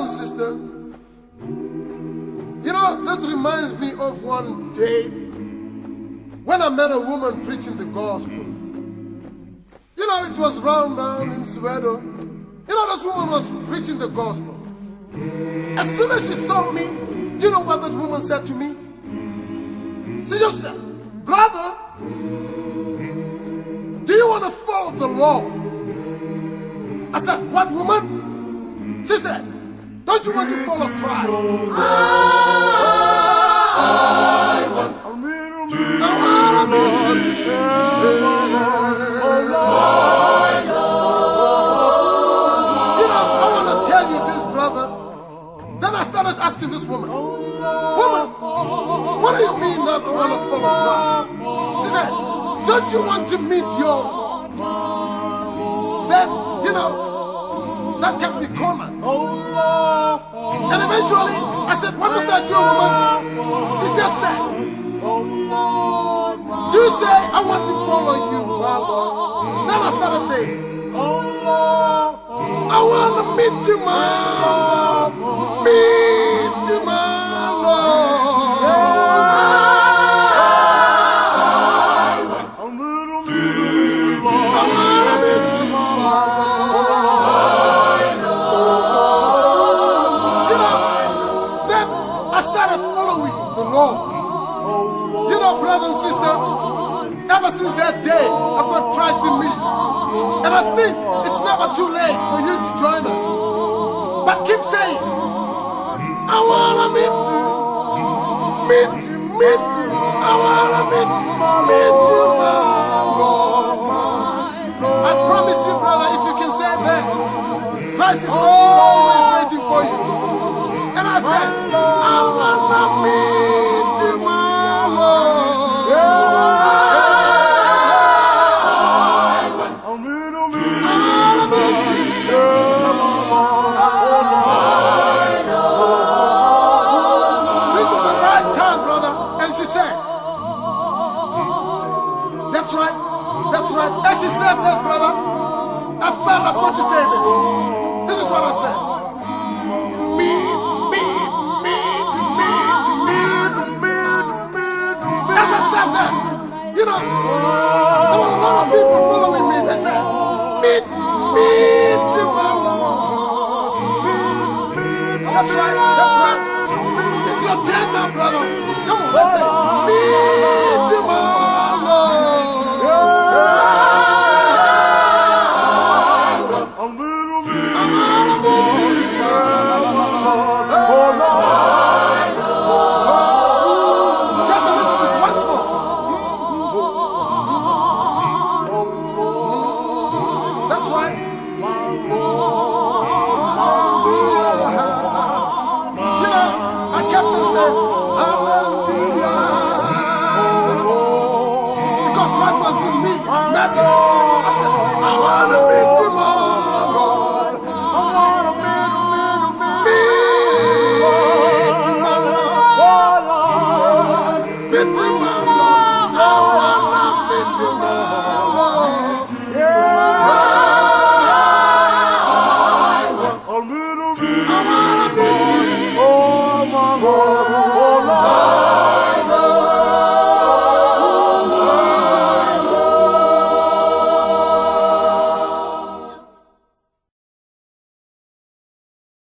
and sisters, you know, this reminds me of one day when I met a woman preaching the gospel. You know, it was round in Soweto. You know, this woman was preaching the gospel. As soon as she saw me, you know what that woman said to me? She just said, "Brother, do you want to follow the law?" I said, "What, woman?" She said, "Don't you want to follow Christ?" I want to tell you this, brother. Then I started asking this woman, "Woman, what do you mean not to want to follow Christ?" She said, "Don't you want to meet your Lord?" Then, you know, that kept me cornered. And eventually, I said, "What must I do, woman?" She just said, "Do you say I want to follow you, my Lord?" Then I started saying, "I want to meet you, my Lord. Meet you, my Lord. I want to meet you, my Lord." You know, then I started following the Lord. You know, brother and sister, ever since that day, I've got Christ in me. And I think it's never too late for you to join us. But keep saying, "I want to meet you, meet you, meet you. I want to meet you, my Lord." I promise you, brother, if you can say that, Christ is always waiting for you. And I said, "I want to meet you, my Lord." And she said, "That's right, that's right." And she said that, brother, I felt I've got to say this. This is what I said. As I said that, you know, there was a lot of people following me. They said, "Meet you, my Lord." That's right, that's right. It's your turn now, brother. Come on, let's say, "Meet you, my Lord." Just a little bit, once more. That's right. You know, I kept on saying, because Christ was in me. I said, "I want to meet you, my Lord. I want to meet you, my Lord. Meet you, my Lord. I want to meet you, my Lord. I want to meet you, oh, my Lord."